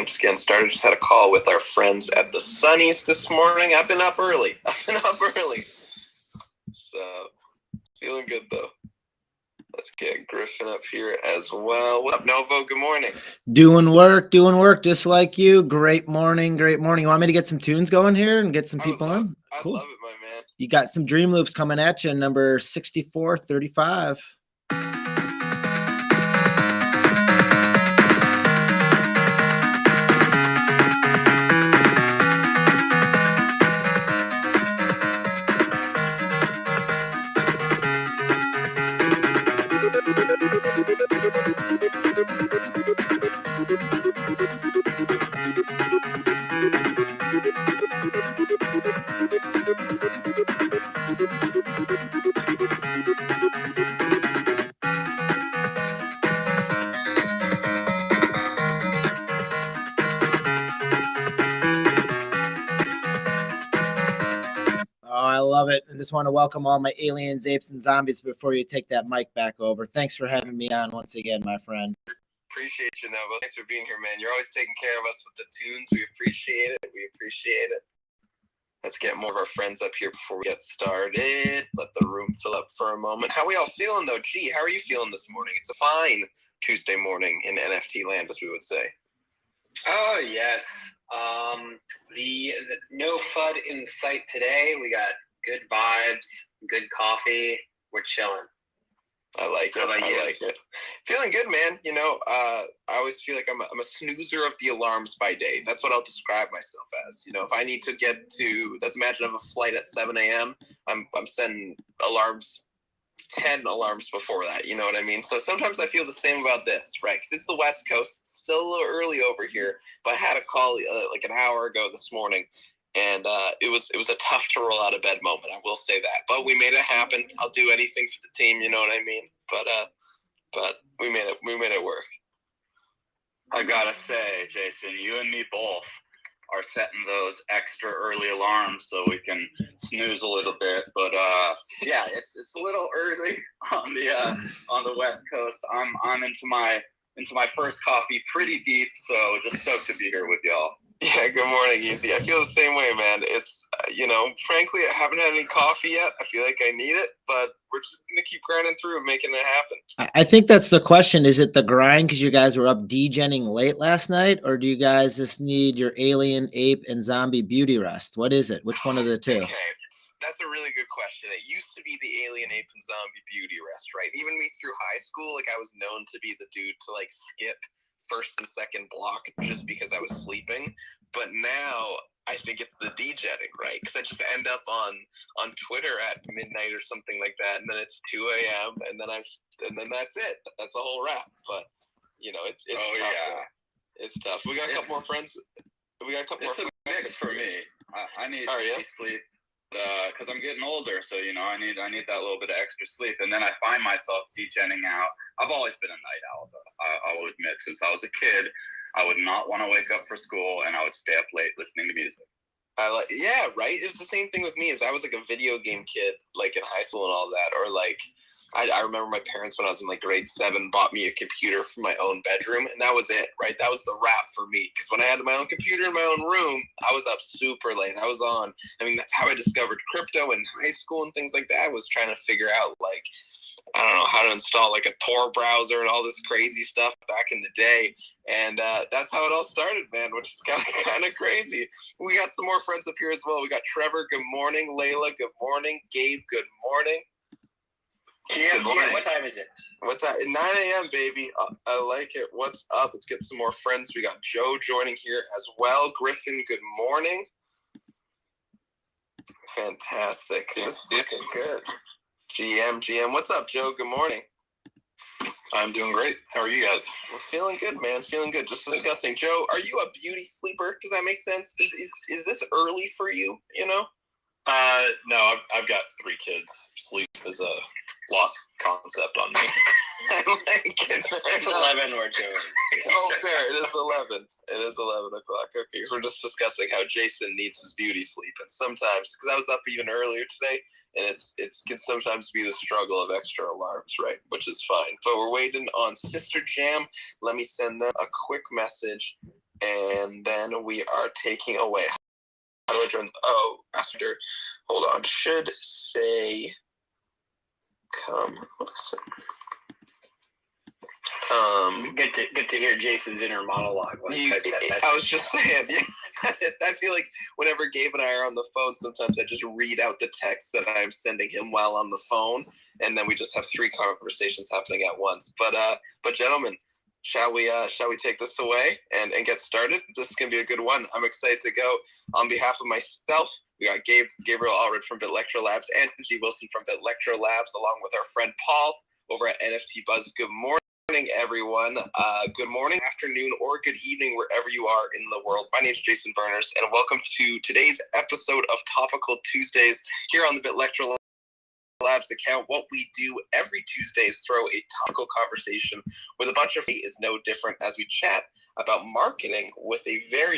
I'm just getting started. Just had a call with our friends at the Sunnies this morning. I've been up early. So, feeling good, though. Let's get Griffin up here as well. What up, Novo? Good morning. Doing work, just like you. Great morning. You want me to get some tunes going here and get some people in? Cool. I love it, my man. You got some Dream Loops coming at you, number 6435. I love it. I just want to welcome all my aliens, apes, and zombies before you take that mic back over. Thanks for having me on once again, my friend. Appreciate you, Novo. Thanks for being here, man. You're always taking care of us with the tunes. We appreciate it. Let's get more of our friends up here before we get started. Let the room fill up for a moment. How are we all feeling, though? Gee, how are you feeling this morning? It's a fine Tuesday morning in NFT land, as we would say. Oh, yes. The no FUD in sight today. We got good vibes, good coffee. We're chilling. I like it. Feeling good, man. You know, I always feel like I'm a snoozer of the alarms by day. That's what I'll describe myself as. You know, if I need to get to, let's imagine I have a flight at 7 a.m., I'm setting alarms, 10 alarms before that. You know what I mean? So sometimes I feel the same about this, right? Because it's the West Coast. It's still a little early over here. But I had a call like an hour ago this morning. And it was a tough to roll out of bed moment. I will say that, but we made it happen. I'll do anything for the team. You know what I mean? But we made it work. I gotta say, Jason, you and me both are setting those extra early alarms so we can snooze a little bit. But yeah, it's a little early on the West Coast. I'm into my first coffee pretty deep, so just stoked to be here with y'all. Yeah, good morning, Easy. I feel the same way, man. It's, frankly, I haven't had any coffee yet. I feel like I need it, but we're just going to keep grinding through and making it happen. I think that's the question. Is it the grind because you guys were up degenning late last night, or do you guys just need your alien, ape, and zombie beauty rest? What is it? Which one of the two? Okay, that's a really good question. It used to be the alien, ape, and zombie beauty rest, right? Even me through high school, I was known to be the dude to, skip first and second block just because I was sleeping. But now I think it's the degenning, right? Because I just end up on Twitter at midnight or something like that, and then it's 2 a.m. and then that's it. That's a whole wrap. But it's tough. Yeah. It's tough. We got a couple more friends. It's a mix for me. I need sleep because I'm getting older, so I need that little bit of extra sleep, and then I find myself degenning out. I've always been a night owl, though. I will admit, since I was a kid, I would not want to wake up for school, and I would stay up late listening to music. Yeah, right. It was the same thing with me. As I was a video game kid, in high school and all that, or I remember my parents when I was in grade 7 bought me a computer for my own bedroom, and that was it, right? That was the wrap for me. Because when I had my own computer in my own room, I was up super late. I was on. That's how I discovered crypto in high school and things like that. I was trying to figure out I don't know how to install a Tor browser and all this crazy stuff back in the day. And that's how it all started, man, which is kind of crazy. We got some more friends up here as well. We got Trevor, good morning. Layla, good morning. Gabe, good morning. GM, what time is it? What time? 9 a.m., baby. I like it. What's up? Let's get some more friends. We got Joe joining here as well. Griffin, good morning. Fantastic. This is looking good. GM, what's up, Joe? Good morning. I'm doing great. How are you guys? We're feeling good, man. Feeling good. Just discussing. Joe, are you a beauty sleeper? Does that make sense? Is this early for you? No, I've got 3 kids. Sleep is a lost concept on me. I like it. It's 11 or Joe. Oh, fair. It is 11. It is 11 o'clock. Okay, so we're just discussing how Jason needs his beauty sleep, and sometimes because I was up even earlier today, and it can sometimes be the struggle of extra alarms, right? Which is fine. But we're waiting on Sisterjam. Let me send them a quick message, And then we are taking away. How do I join? Oh, Master. Hold on. Should say come. Listen. Good to hear Jason's inner monologue. I was just saying, yeah, I feel like whenever Gabe and I are on the phone, sometimes I just read out the text that I'm sending him while on the phone, and then we just have 3 conversations happening at once. But gentlemen, shall we take this away and get started? This is gonna be a good one. I'm excited to go. On behalf of myself, we got Gabriel Allred from Bitlectro Labs, Angie Wilson from Bitlectro Labs, along with our friend Paul over at NFT Buzz. Good morning, everyone. Good morning, afternoon, or good evening, wherever you are in the world. My name is Jason Berners, and welcome to today's episode of Topical Tuesdays here on the Bitlectro Labs account. What we do every Tuesday is throw a topical conversation with a bunch of is no different as we chat about marketing with a very,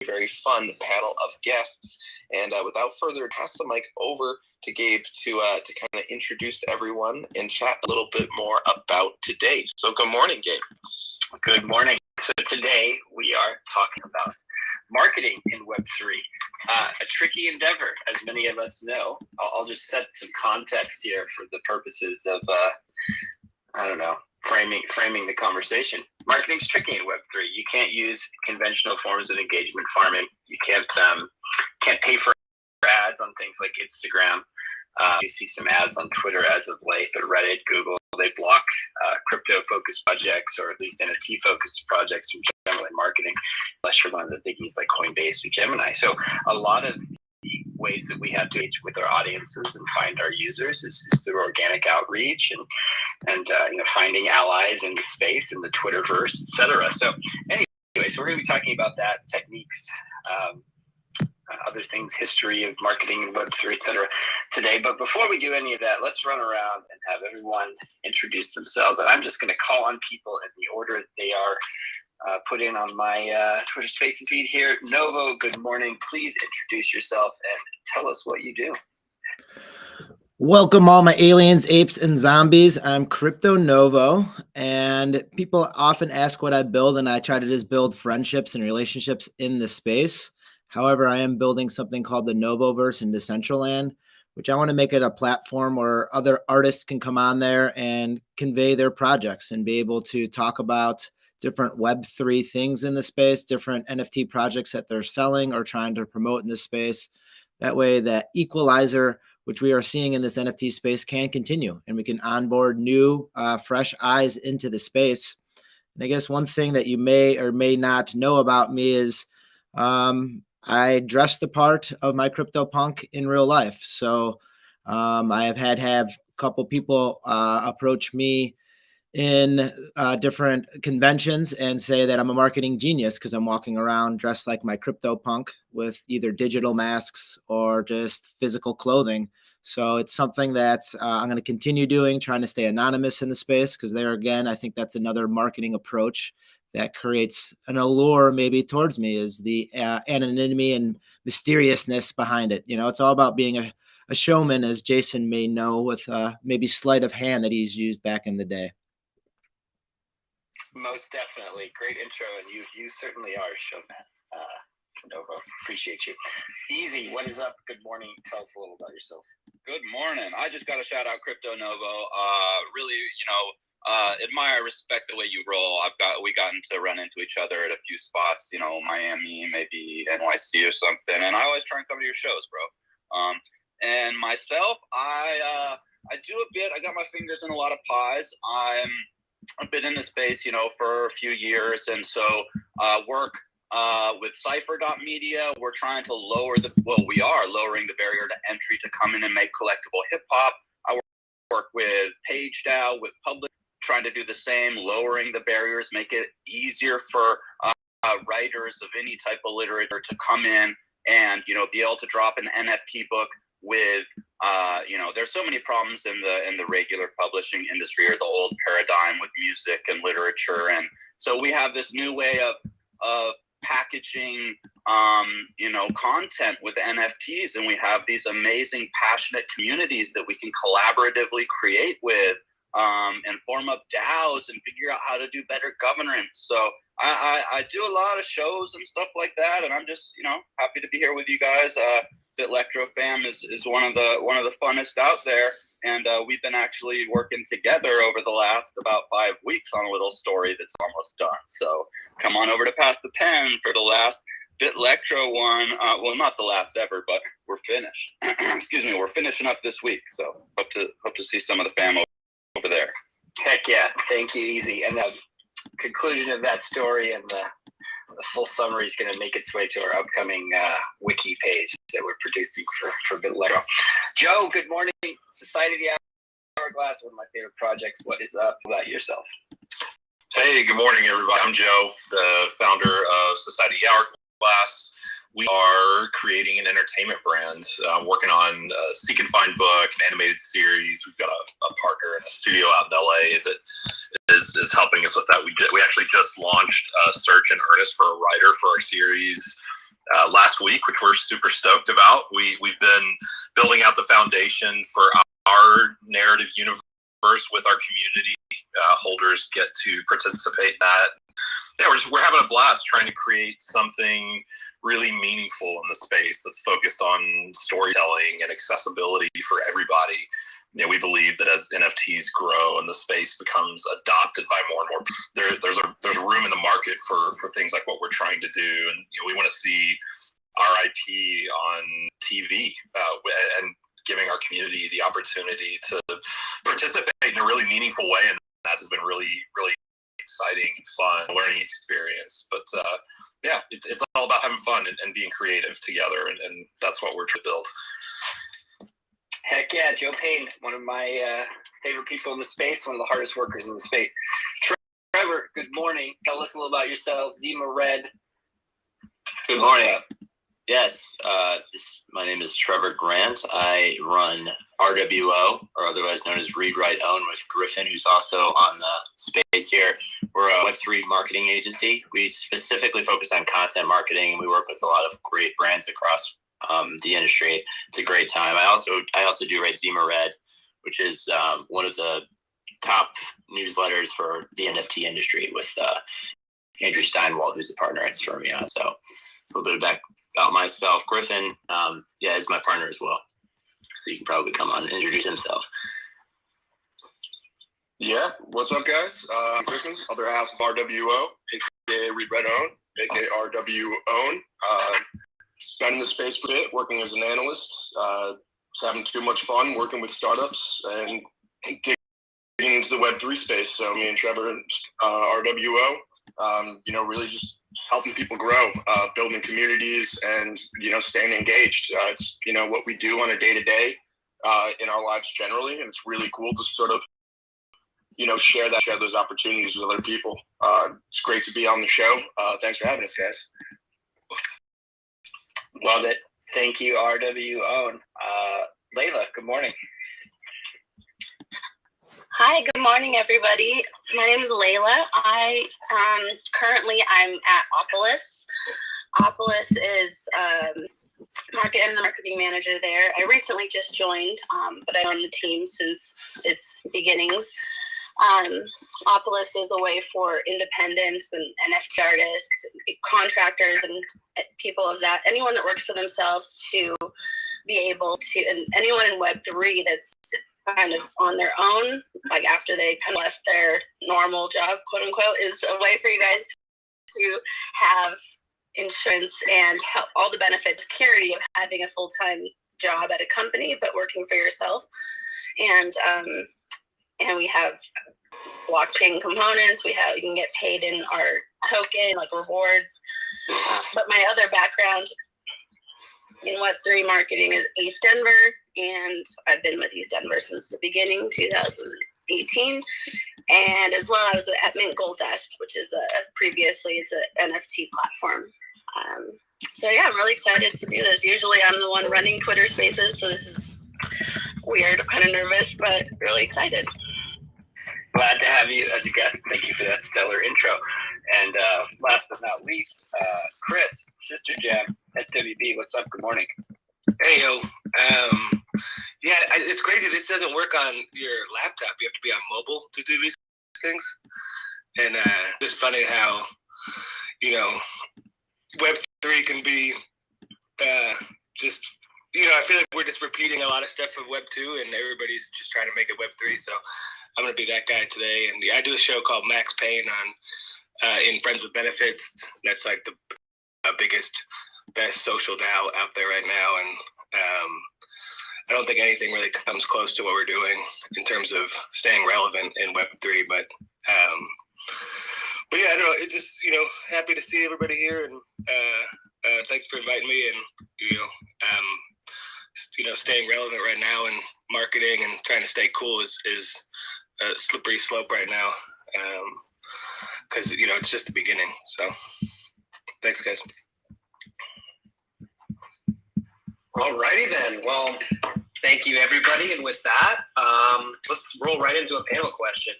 very fun panel of guests. And without further ado, pass the mic over to Gabe to kind of introduce everyone and chat a little bit more about today. So good morning, Gabe. Good morning. So today we are talking about marketing in Web3, a tricky endeavor, as many of us know. I'll just set some context here for the purposes of, framing the conversation. Marketing's tricky in Web3. You can't use conventional forms of engagement farming. You can't pay for ads on things like Instagram. You see some ads on Twitter as of late, but Reddit, Google, they block crypto-focused projects, or at least NFT-focused projects from generally marketing, unless you're one of the biggies like Coinbase or Gemini. So a lot of the ways that we have to engage with our audiences and find our users is through organic outreach and finding allies in the space, in the Twitterverse, etc. So anyway, so we're going to be talking about that, techniques, other things, history of marketing and Web3, etc. today. But before we do any of that, let's run around and have everyone introduce themselves. And I'm just going to call on people in the order that they are put in on my Twitter Spaces feed here. Novo, good morning. Please introduce yourself and tell us what you do. Welcome all my aliens, apes, and zombies. I'm Crypto Novo, and people often ask what I build, and I try to just build friendships and relationships in the space. However, I am building something called the Novoverse in Decentraland, which I want to make it a platform where other artists can come on there and convey their projects and be able to talk about different Web3 things in the space, different NFT projects that they're selling or trying to promote in this space. That way, that equalizer, which we are seeing in this NFT space, can continue, and we can onboard new, fresh eyes into the space. And I guess one thing that you may or may not know about me is I dress the part of my CryptoPunk in real life. So I have had a couple people approach me in different conventions and say that I'm a marketing genius because I'm walking around dressed like my CryptoPunk with either digital masks or just physical clothing. So it's something that I'm going to continue doing, trying to stay anonymous in the space, because there again, I think that's another marketing approach that creates an allure maybe towards me, is the anonymity and mysteriousness behind it. You know, it's all about being a showman, as Jason may know, with maybe sleight of hand that he's used back in the day. Most definitely. Great intro, and you certainly are a showman. Novo, appreciate you. Easy, what is up? Good morning. Tell us a little about yourself. Good morning. I just got to shout out Crypto Novo. Really, admire, respect the way you roll. We gotten to run into each other at a few spots, Miami, maybe NYC or something. And I always try and come to your shows, bro. And myself, I do a bit. I got my fingers in a lot of pies. I've been in the space, for a few years, and so work with Cypher.media. We're trying to we are lowering the barrier to entry to come in and make collectible hip hop. I work with PageDAO, with Public, trying to do the same, lowering the barriers, make it easier for writers of any type of literature to come in and be able to drop an NFT book with there's so many problems in the regular publishing industry, or the old paradigm with music and literature, and so we have this new way of packaging content with NFTs, and we have these amazing passionate communities that we can collaboratively create with and form up DAOs and figure out how to do better governance. So I do a lot of shows and stuff like that, and I'm just, happy to be here with you guys. Electro Fam is one of the funnest out there, and we've been actually working together over the last about 5 weeks on a little story that's almost done. So come on over to Pass the Pen for the last Bit Electro one. Well, not the last ever, but we're finished. Excuse me, we're finishing up this week. So hope to see some of the fam over there. Heck yeah. Thank you, Easy. And the conclusion of that story and the full summary is going to make its way to our upcoming wiki page that we're producing for BitLego. Joe, good morning. Society of the Hourglass, one of my favorite projects. What is up about yourself? Hey, good morning, everybody. I'm Joe, the founder of Society of the Hourglass. We are creating an entertainment brand, working on a Seek and Find book, an animated series. We've got a partner in a studio out in LA that is helping us with that. We actually just launched a search in earnest for a writer for our series last week, which we're super stoked about. We've been building out the foundation for our narrative universe with our community. Holders get to participate in that. Yeah, we're having a blast trying to create something really meaningful in the space that's focused on storytelling and accessibility for everybody. We believe that as NFTs grow and the space becomes adopted by more and more, there's a room in the market for things like what we're trying to do, and we want to see our IP on TV and giving our community the opportunity to participate in a really meaningful way, and that has been really, really exciting, fun learning experience. But it's all about having fun and being creative together, and that's what we're trying to build. Heck yeah, Joe Payne, one of my favorite people in the space, one of the hardest workers in the space. Trevor, good morning. Tell us a little about yourself. Zima Red. Good morning. Yes, my name is Trevor Grant. I run RWO, or otherwise known as Read, Write, Own, with Griffin, who's also on the space here. We're a Web3 marketing agency. We specifically focus on content marketing, and we work with a lot of great brands across the industry. It's a great time. I also do write Zima Red, which is one of the top newsletters for the NFT industry with Andrew Steinwald, who's a partner at Sisterjam. So it's a little bit about myself. Griffin, is my partner as well. So you can probably come on and introduce himself. Yeah, what's up, guys? I'm Griffin, other half of RWO, aka Read, Write, Own, aka RW Own. Been in the space for a bit, working as an analyst. Just having too much fun working with startups and digging into the Web3 space. So me and Trevor, RWO, really just helping people grow, building communities, and staying engaged. It's what we do on a day-to-day in our lives generally, and it's really cool to sort of share those opportunities with other people. It's great to be on the show. Thanks for having us, guys. Love it. Thank you, RWO. Layla, good morning. Hi, good morning, everybody. My name is Layla. Currently I'm at Opolis. Opolis is I'm the marketing manager there. I recently just joined, but I've been on the team since its beginnings. Opolis is a way for independents and NFT artists, contractors, and people of that, anyone that works for themselves to be able to, and anyone in Web3 that's kind of on their own, like after they kind of left their normal job, quote unquote, is a way for you guys to have insurance and help all the benefits, security of having a full-time job at a company, but working for yourself. And we have blockchain components. You can get paid in our token, like rewards. But my other background in Web3 marketing is ETH Denver, and I've been with ETH Denver since the beginning, 2018. And as well, I was at Mint Gold Dust, which is it's an NFT platform. So yeah, I'm really excited to do this. Usually I'm the one running Twitter Spaces, so this is weird, kind of nervous, but really excited. Glad to have you as a guest. Thank you for that stellar intro. And last but not least, Chris, Sisterjam at WB. What's up? Good morning. Hey, yo. It's crazy. This doesn't work on your laptop. You have to be on mobile to do these things. And it's funny how Web3 can be just, I feel like we're just repeating a lot of stuff of Web2 and everybody's just trying to make it Web3. So I'm going to be that guy today. And I do a show called Max Payne on in Friends with Benefits. That's like the biggest, best social DAO out there right now. And I don't think anything really comes close to what we're doing in terms of staying relevant in Web3. But yeah, I don't know. It just, happy to see everybody here, and thanks for inviting me. And staying relevant right now and marketing and trying to stay cool is a slippery slope right now, because it's just the beginning. So, thanks, guys. Alrighty then. Well, thank you, everybody. And with that, let's roll right into a panel question.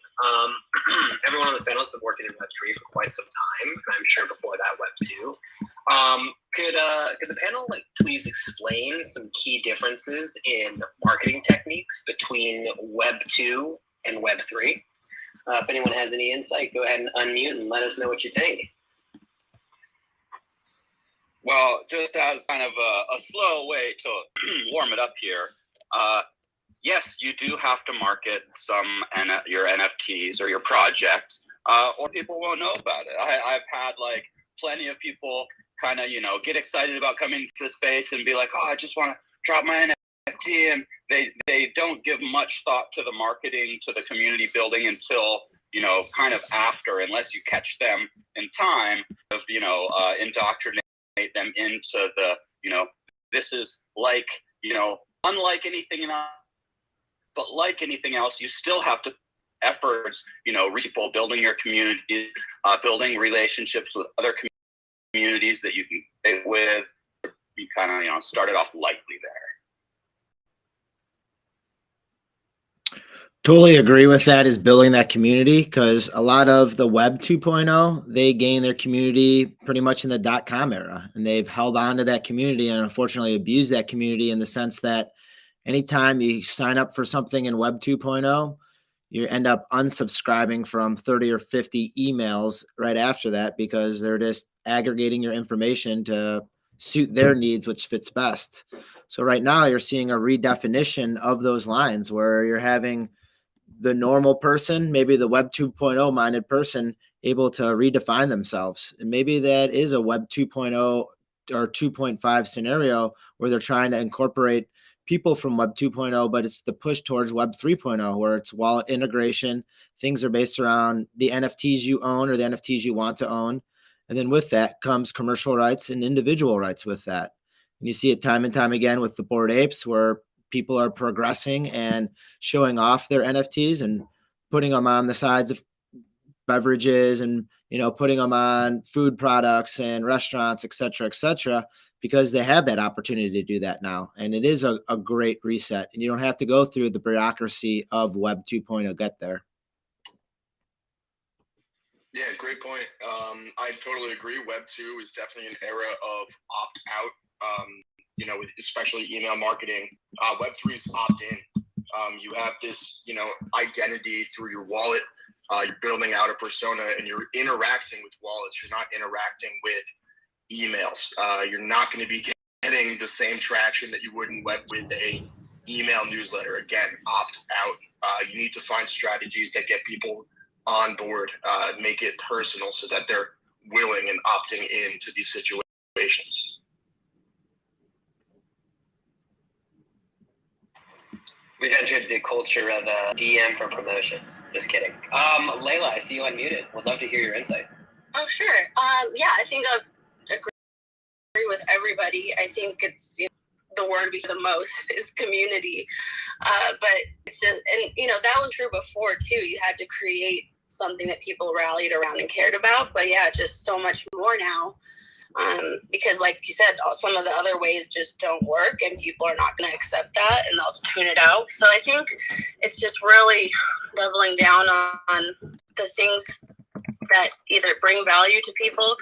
Everyone on this panel has been working in Web3 for quite some time, and I'm sure before that, Web2. Could the panel please explain some key differences in marketing techniques between Web2 and Web3? If anyone has any insight, go ahead and unmute and let us know what you think. Well, just as kind of a slow way to warm it up here, yes, you do have to market your NFTs or your project, or people won't know about it. I've had plenty of people kind of get excited about coming to the space and be like, oh, I just want to drop my NFT, and they don't give much thought to the marketing, to the community building until kind of after, unless you catch them in time of indoctrinate them into the this is unlike anything else, but like anything else, you still have to efforts people, building your community, building relationships with other communities that you can stay with. You kind of started off lightly there. Totally agree with that, is building that community, because a lot of the Web 2.0, they gain their community pretty much in the .com era, and they've held on to that community and unfortunately abused that community in the sense that anytime you sign up for something in Web 2.0, you end up unsubscribing from 30 or 50 emails right after that, because they're just aggregating your information to suit their needs, which fits best. So right now you're seeing a redefinition of those lines where you're having the normal person, maybe the Web 2.0 minded person, able to redefine themselves. And maybe that is a Web 2.0 or 2.5 scenario where they're trying to incorporate people from Web 2.0, but it's the push towards Web 3.0, where it's wallet integration. Things are based around the NFTs you own or the NFTs you want to own. And then with that comes commercial rights and individual rights with that. And you see it time and time again with the Bored Apes, where people are progressing and showing off their NFTs and putting them on the sides of beverages and, putting them on food products and restaurants, et cetera, because they have that opportunity to do that now. And it is a great reset, and you don't have to go through the bureaucracy of Web 2.0 get there. Yeah, great point. I totally agree. Web 2 is definitely an era of opt-out. Especially email marketing. Web 3 is opt-in. You have this, identity through your wallet. You're building out a persona, and you're interacting with wallets. You're not interacting with emails. You're not going to be getting the same traction that you would in web with a email newsletter. Again, opt out. You need to find strategies that get people on board, make it personal so that they're willing and opting into these situations. We've entered the culture of DM for promotions. Just kidding. Layla, I see you unmuted. Would love to hear your insight. Oh, sure. Yeah, I think I agree with everybody. I think it's the word we hear the most is community. But it's just, and that was true before too. You had to create something that people rallied around and cared about. But yeah, just so much more now. Because like you said, some of the other ways just don't work, and people are not going to accept that, and they'll tune it out. So I think it's just really leveling down on the things that either bring value to people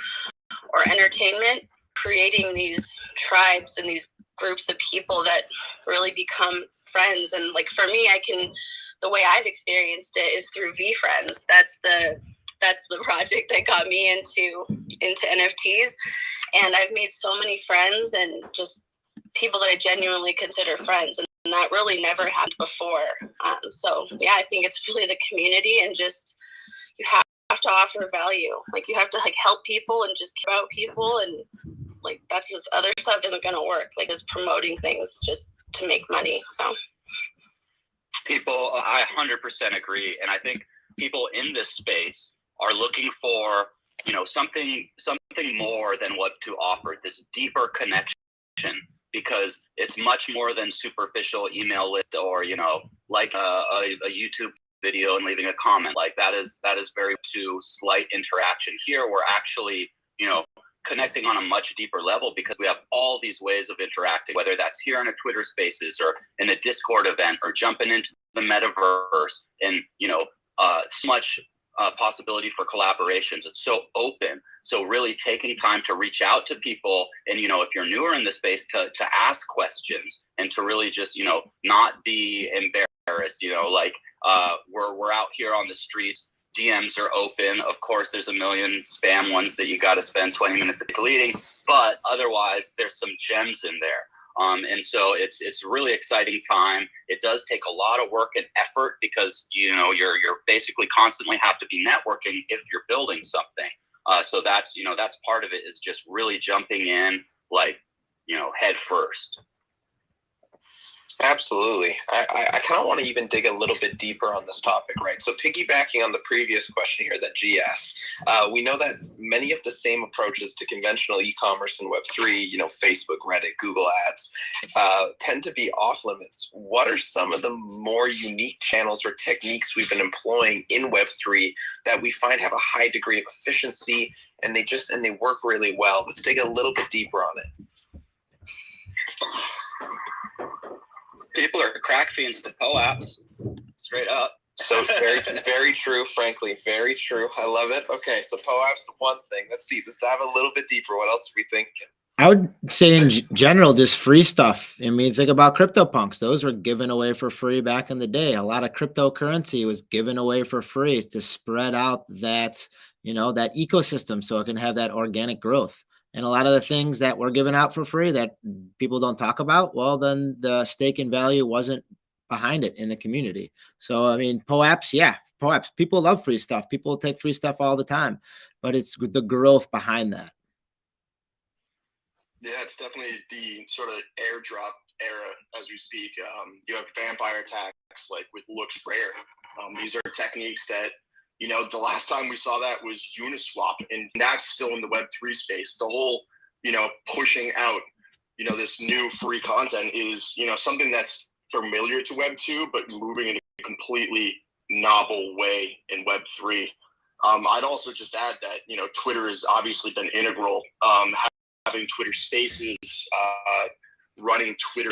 or entertainment, creating these tribes and these groups of people that really become friends. And like for me, the way I've experienced it is through VFriends. That's the that's the project that got me into NFTs. And I've made so many friends and just people that I genuinely consider friends. And that really never happened before. So yeah, I think it's really the community, and just you have to offer value. Like you have to like help people and just care about people, and like that's just other stuff isn't going to work. Like just promoting things just to make money. So people, I 100% agree, and I think people in this space are looking for, you know, something more than what to offer. This deeper connection, because it's much more than superficial email list or, you know, like a YouTube video and leaving a comment. Like that is very to slight interaction. Here we're actually, you know, connecting on a much deeper level because we have all these ways of interacting, whether that's here in a Twitter Spaces or in a Discord event or jumping into the metaverse, and, you know, so much possibility for collaborations. It's so open. So really taking time to reach out to people, and, you know, if you're newer in the space, to ask questions and to really just, you know, not be embarrassed, you know, like we're out here on the streets. DMs are open. Of course, there's a million spam ones that you got to spend 20 minutes deleting, but otherwise there's some gems in there. And so it's a really exciting time. It does take a lot of work and effort because, you know, you're basically constantly have to be networking if you're building something. So that's, you know, that's part of it, is just really jumping in, like, you know, head first. Absolutely. I kind of want to even dig a little bit deeper on this topic, right? So piggybacking on the previous question here that G asked, we know that many of the same approaches to conventional e-commerce and Web3, you know, Facebook, Reddit, Google Ads, tend to be off limits. What are some of the more unique channels or techniques we've been employing in Web3 that we find have a high degree of efficiency, and they work really well? Let's dig a little bit deeper on it. People are crack fiends to POAPs, straight up. So very, very true, frankly, very true. I love it. Okay, so POAP's the one thing. Let's see. Let's dive a little bit deeper. What else are we thinking? I would say in general, just free stuff. I mean, think about CryptoPunks. Those were given away for free back in the day. A lot of cryptocurrency was given away for free to spread out that, you know, that ecosystem so it can have that organic growth. And a lot of the things that were given out for free that people don't talk about, well, then the stake and value wasn't behind it in the community. So, I mean, POAPs, yeah, POAPs. People love free stuff. People take free stuff all the time, but it's the growth behind that. Yeah, it's definitely the sort of airdrop era as we speak. You have vampire attacks like with Looks Rare. These are techniques that, you know, the last time we saw that was Uniswap, and that's still in the Web3 space. The whole, you know, pushing out, you know, this new free content is, you know, something that's familiar to Web2, but moving in a completely novel way in Web3. I'd also just add that, you know, Twitter has obviously been integral. Having Twitter Spaces, running Twitter,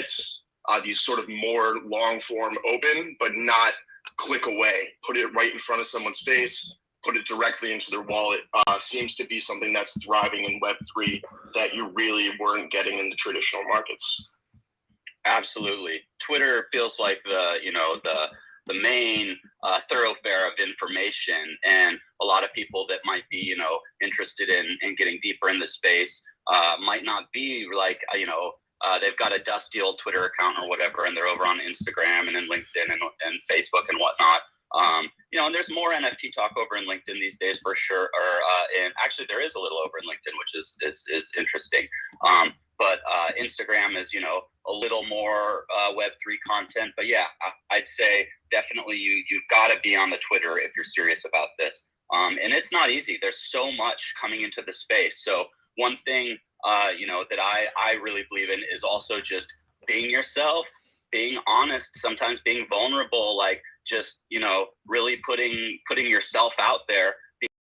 these sort of more long form open, but not click away, put it right in front of someone's face, put it directly into their wallet, seems to be something that's thriving in Web3 that you really weren't getting in the traditional markets. Absolutely. Twitter feels like the, you know, the main thoroughfare of information, and a lot of people that might be, you know, interested in getting deeper in the space might not be like, you know, they've got a dusty old Twitter account or whatever, and they're over on Instagram and then LinkedIn and Facebook and whatnot. You know, and there's more NFT talk over in LinkedIn these days for sure. Or and actually, there is a little over in LinkedIn, which is interesting. But Instagram is, you know, a little more Web3 content. But yeah, I'd say definitely you've got to be on the Twitter if you're serious about this. And it's not easy. There's so much coming into the space. So one thing, you know, that I really believe in is also just being yourself, being honest, sometimes being vulnerable, like just, you know, really putting yourself out there,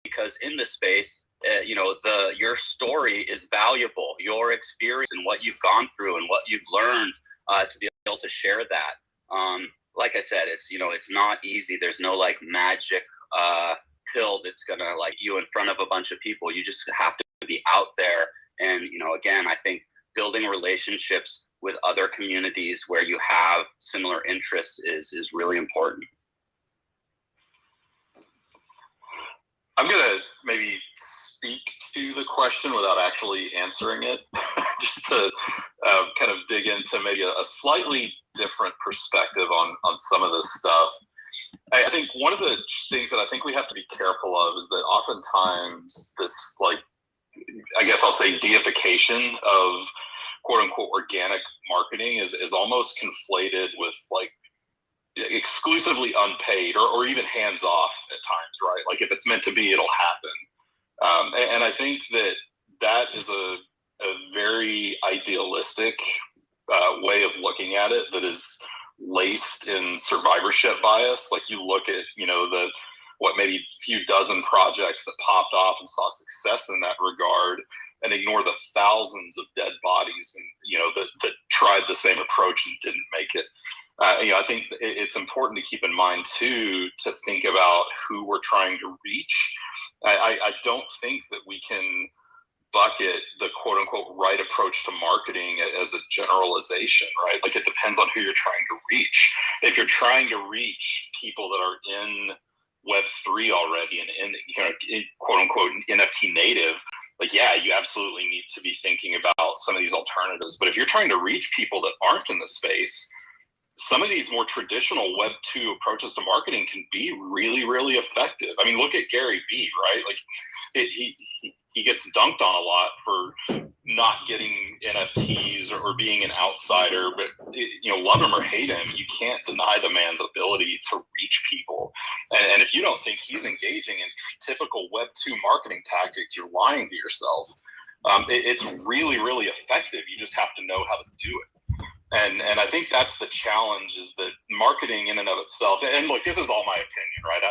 because in this space, you know, your story is valuable, your experience and what you've gone through and what you've learned, to be able to share that. Like I said, it's, you know, it's not easy. There's no like magic pill that's gonna like you in front of a bunch of people. You just have to be out there. And, you know, again, I think building relationships with other communities where you have similar interests is really important. I'm going to maybe speak to the question without actually answering it, just to kind of dig into maybe a slightly different perspective on some of this stuff. I think one of the things that I think we have to be careful of is that oftentimes this, like, I guess I'll say deification of quote unquote organic marketing is almost conflated with like exclusively unpaid or even hands off at times, right? Like if it's meant to be, it'll happen. And I think that is a very idealistic way of looking at it that is laced in survivorship bias. Like you look at, maybe few dozen projects that popped off and saw success in that regard and ignore the thousands of dead bodies and, that tried the same approach and didn't make it. I think it's important to keep in mind too, to think about who we're trying to reach. I don't think that we can bucket the quote unquote right approach to marketing as a generalization, right? Like it depends on who you're trying to reach. If you're trying to reach people that are in Web3 already and quote unquote NFT native, like, yeah, you absolutely need to be thinking about some of these alternatives. But if you're trying to reach people that aren't in the space, some of these more traditional Web 2 approaches to marketing can be really, really effective. I mean, look at Gary Vee, right? Like he gets dunked on a lot for not getting NFTs or being an outsider, but love him or hate him, you can't deny the man's ability to reach people. And if you don't think he's engaging in typical Web 2 marketing tactics, you're lying to yourself. It's really, really effective. You just have to know how to do it. And I think that's the challenge, is that marketing in and of itself, and look, this is all my opinion, right?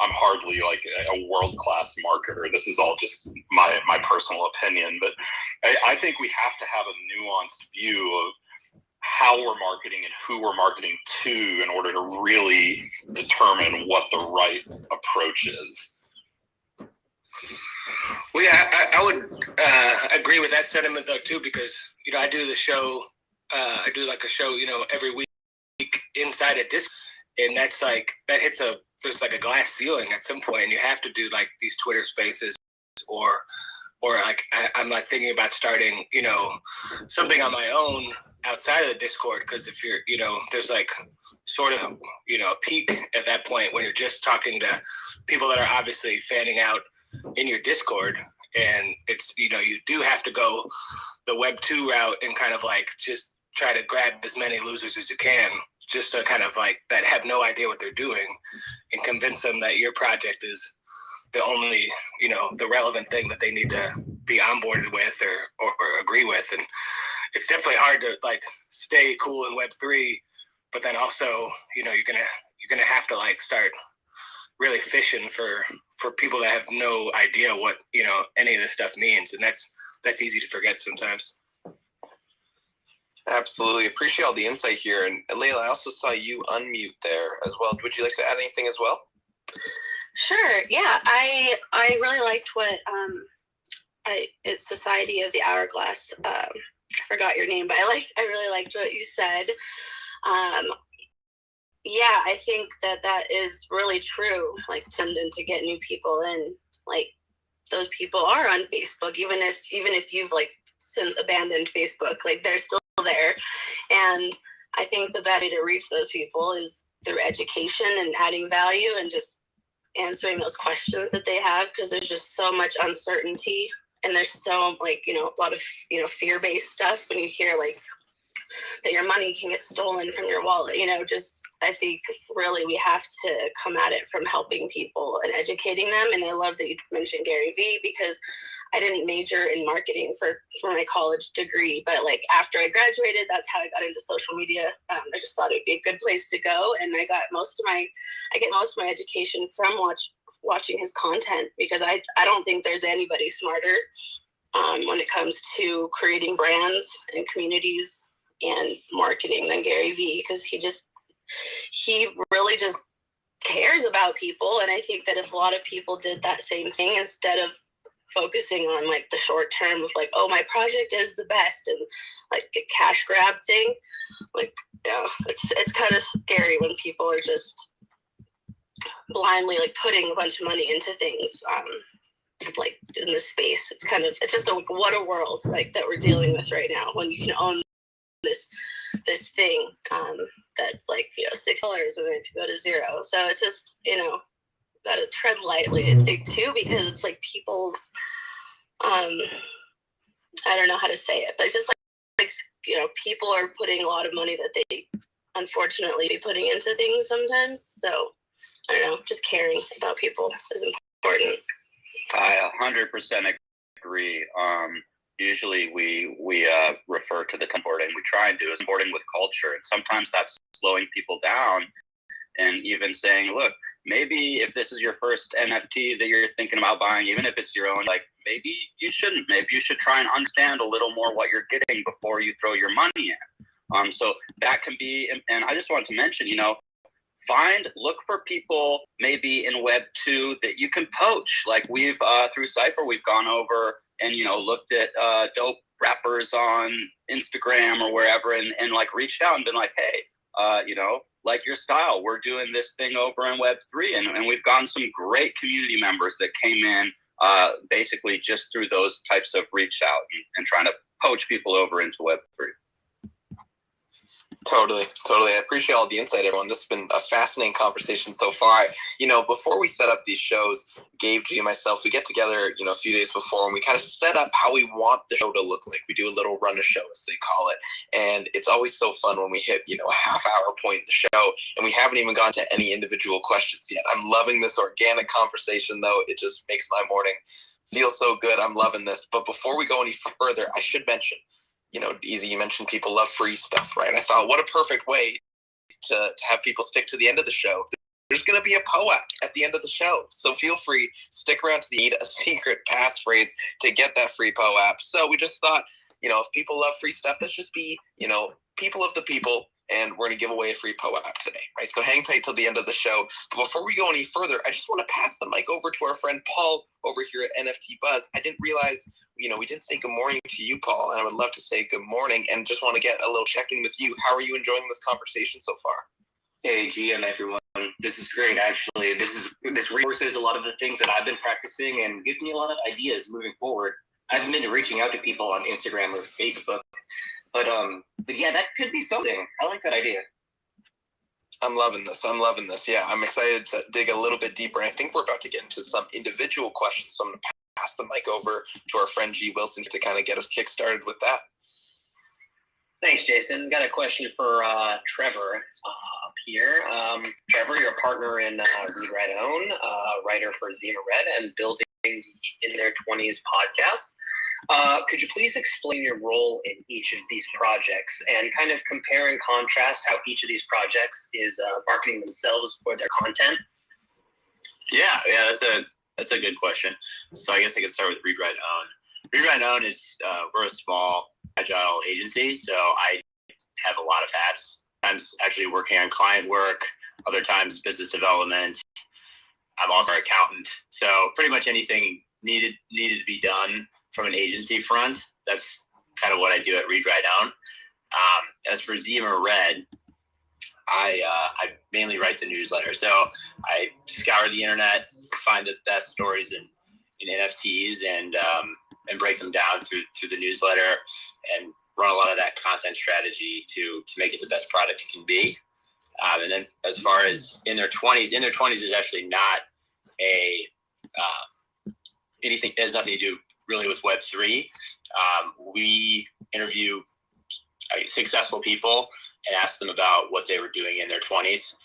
I'm hardly like a world-class marketer. This is all just my personal opinion, but I think we have to have a nuanced view of how we're marketing and who we're marketing to in order to really determine what the right approach is. Well, yeah, I would agree with that sentiment though too, because I do the show. I do like a show, every week inside a disc, and that's like that hits there's like a glass ceiling at some point, and you have to do like these Twitter Spaces, or like I'm like thinking about starting, something on my own outside of the Discord, because if you're, there's like sort of, a peak at that point when you're just talking to people that are obviously fanning out in your Discord. And it's, you do have to go the Web 2 route and kind of like just try to grab as many losers as you can, just to kind of like that have no idea what they're doing, and convince them that your project is the only, the relevant thing that they need to be onboarded with or agree with. And it's definitely hard to like stay cool in Web 3, but then also, you're gonna have to like start really fishing for people that have no idea what any of this stuff means, and that's easy to forget sometimes. Absolutely. Appreciate all the insight here. And Layla, I also saw you unmute there as well. Would you like to add anything as well? Sure. Yeah, I really liked what it's Society of the Hourglass. I forgot your name, but I really liked what you said. Yeah, I think that is really true. Like, tending to get new people in, like those people are on Facebook, even if you've like since abandoned Facebook, like they're still there. And I think the best way to reach those people is through education and adding value and just answering those questions that they have, because there's just so much uncertainty, and there's so like a lot of fear-based stuff when you hear like that your money can get stolen from your wallet. Just I think really we have to come at it from helping people and educating them. And I love that you mentioned Gary Vee, because I didn't major in marketing for my college degree, but like after I graduated, that's how I got into social media. I just thought it'd be a good place to go, and I get most of my education from watching his content, because I don't think there's anybody smarter when it comes to creating brands and communities and marketing than Gary Vee, because he really just cares about people. And I think that if a lot of people did that same thing, instead of focusing on like the short term of like, oh, my project is the best, and like a cash grab thing, like it's kind of scary when people are just blindly like putting a bunch of money into things like in this space. It's just what a world like that we're dealing with right now, when you can own this thing that's like, $6 and then to go to zero. So it's just, got to tread lightly, I think, too, because it's like people's I don't know how to say it, but it's just like people are putting a lot of money that they unfortunately be putting into things sometimes. So I don't know, just caring about people is important. I 100% agree. Usually we refer to the onboarding. We try and do is onboarding with culture, and sometimes that's slowing people down, and even saying, look, maybe if this is your first NFT that you're thinking about buying, even if it's your own, like maybe you shouldn't. Maybe you should try and understand a little more what you're getting before you throw your money in. So that can be, and I just wanted to mention, look for people maybe in Web 2 that you can poach. Like we've, through Cypher, we've gone over and, looked at dope rappers on Instagram or wherever and like reached out and been like, hey, like your style, we're doing this thing over in Web 3. And we've gotten some great community members that came in basically just through those types of reach out and trying to poach people over into Web 3. Totally. I appreciate all the insight, everyone. This has been a fascinating conversation so far. Before we set up these shows, Gabe, G, and myself, we get together, a few days before, and we kind of set up how we want the show to look like. We do a little run a show, as they call it. And it's always so fun when we hit, a half-hour point in the show, and we haven't even gone to any individual questions yet. I'm loving this organic conversation, though. It just makes my morning feel so good. I'm loving this. But before we go any further, I should mention, Easy, you mentioned people love free stuff, right? I thought, what a perfect way to have people stick to the end of the show. There's going to be a POAP at the end of the show. So feel free, stick around to need a secret passphrase to get that free POAP. So we just thought, if people love free stuff, let's just be, people of the people, and we're going to give away a free POAP today, right? So hang tight till the end of the show. But before we go any further, I just want to pass the mic over to our friend Paul over here at NFT Buzz. I didn't realize, we didn't say good morning to you, Paul, and I would love to say good morning and just want to get a little check-in with you. How are you enjoying this conversation so far? Hey, GM, everyone. This is great, actually. This reinforces a lot of the things that I've been practicing and gives me a lot of ideas moving forward. I've been reaching out to people on Instagram or Facebook, but yeah, that could be something. I like that idea. I'm loving this. Yeah, I'm excited to dig a little bit deeper. I think we're about to get into some individual questions, so I'm going to pass the mic over to our friend G. Wilson to kind of get us kick-started with that. Thanks, Jason. Got a question for Trevor up here. Trevor, you're a partner in Read, Write, Own, writer for Ezincr and building the In Their 20s podcast. Could you please explain your role in each of these projects and kind of compare and contrast how each of these projects is marketing themselves or their content? Yeah, that's a good question. So I guess I could start with Read, Write, Own. Read, Write, Own is we're a small agile agency, so I have a lot of hats. Sometimes actually working on client work, other times business development. I'm also an accountant, so pretty much anything needed to be done from an agency front. That's kind of what I do at Read, Write, Own. As for Ezincr Red, I mainly write the newsletter. So I scour the internet, find the best stories in NFTs, and break them down through the newsletter, and run a lot of that content strategy to make it the best product it can be. And then as far as In Their 20s is actually not anything. It has nothing to do really with Web3. We interview successful people and ask them about what they were doing in their 20s.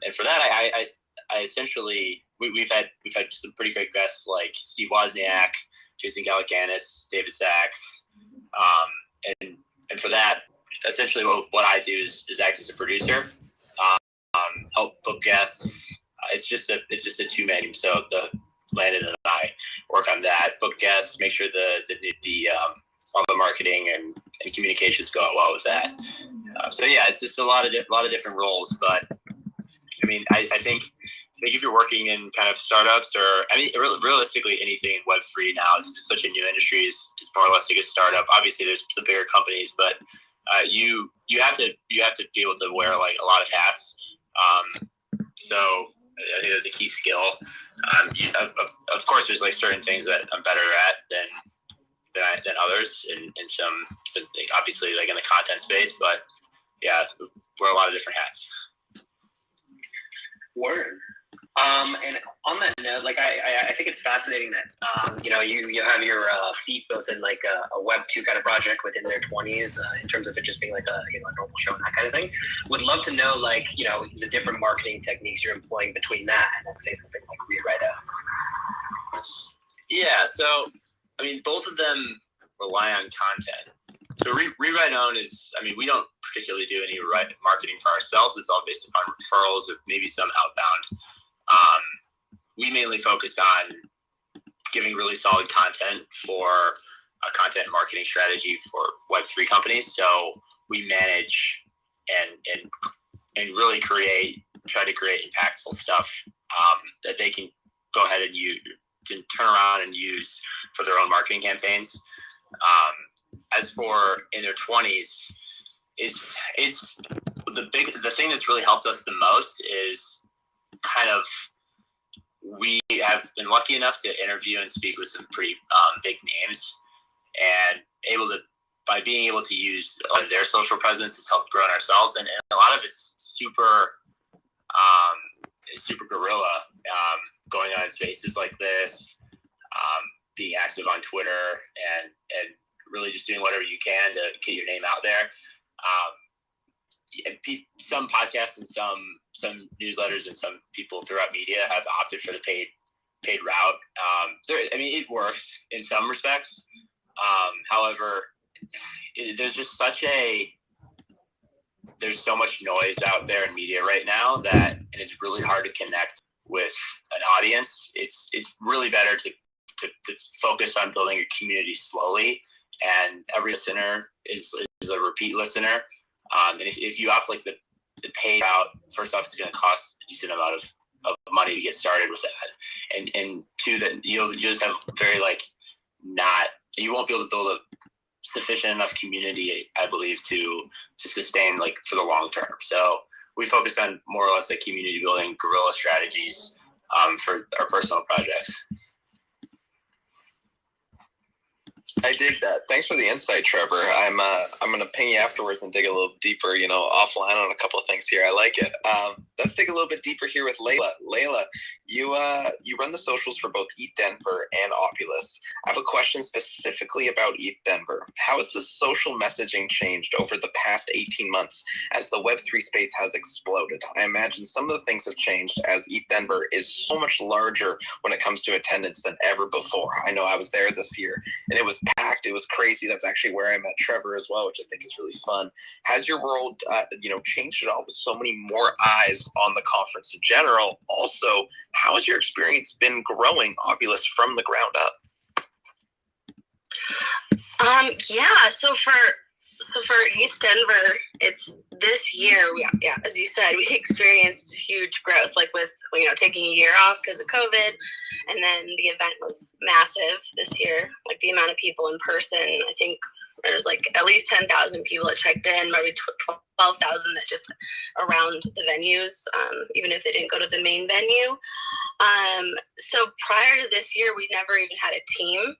And for that, I essentially, we've had some pretty great guests like Steve Wozniak, Jason Gallicanis, David Sachs. And for that, essentially what I do is act as a producer, help book guests. It's just a two-man team. So Landon and I work on that, book guests, make sure all the marketing and communications go out well with that. So yeah, it's just a lot of different roles. But I mean, I think if you're working in kind of startups, or realistically anything in Web3 now is just such a new industry, is more or less like a startup. Obviously, there's some bigger companies, but you have to be able to wear like a lot of hats. So I think that's a key skill. Of course, there's like certain things that I'm better at than others, and some obviously like in the content space. But yeah, wear a lot of different hats. Word. And on that note, like I think it's fascinating that you have your feet both in like a Web 2 kind of project within their 20s in terms of it just being like a normal show and that kind of thing. Would love to know like the different marketing techniques you're employing between that and then say something like Rewrite Out. Yeah, so I mean both of them rely on content. So Rewrite Own is, I mean, we don't particularly do any marketing for ourselves. It's all based upon referrals or maybe some outbound. We mainly focus on giving really solid content for a content marketing strategy for Web3 companies. So we manage and really try to create impactful stuff that they can go ahead and turn around and use for their own marketing campaigns. As for in their 20s, it's the thing that's really helped us the most is kind of, we have been lucky enough to interview and speak with some pretty big names, and by being able to use their social presence, it's helped grow ourselves, and a lot of it's super guerrilla, going on in spaces like this, being active on Twitter, and really just doing whatever you can to get your name out there. Some podcasts and some newsletters and some people throughout media have opted for the paid route. I mean, it works in some respects. However, there's so much noise out there in media right now that it's really hard to connect with an audience. It's really better to focus on building your community slowly, and every listener is a repeat listener. And if you opt like the pay route, first off, it's going to cost a decent amount of money to get started with that, and two, that you'll just have you won't be able to build a sufficient enough community, I believe, to sustain like for the long term. So we focus on more or less like community building, guerrilla strategies for our personal projects. I dig that. Thanks for the insight, Trevor. I'm gonna ping you afterwards and dig a little deeper, offline on a couple of things here. I like it. Let's dig a little bit deeper here with Layla. Layla, you run the socials for both Eat Denver and Opulus. I have a question specifically about Eat Denver. How has the social messaging changed over the past 18 months as the Web3 space has exploded? I imagine some of the things have changed as Eat Denver is so much larger when it comes to attendance than ever before. I know I was there this year and it was packed. It was crazy. That's actually where I met Trevor as well, which I think is really fun. Has your world, changed at all with so many more eyes on the conference in general? Also, how has your experience been growing Opulus from the ground up? So for East Denver, it's this year. As you said, we experienced huge growth, like with taking a year off because of COVID, and then the event was massive this year. Like the amount of people in person, I think there's like at least 10,000 people that checked in, maybe 12,000 that just around the venues, even if they didn't go to the main venue. So prior to this year, we never even had a team.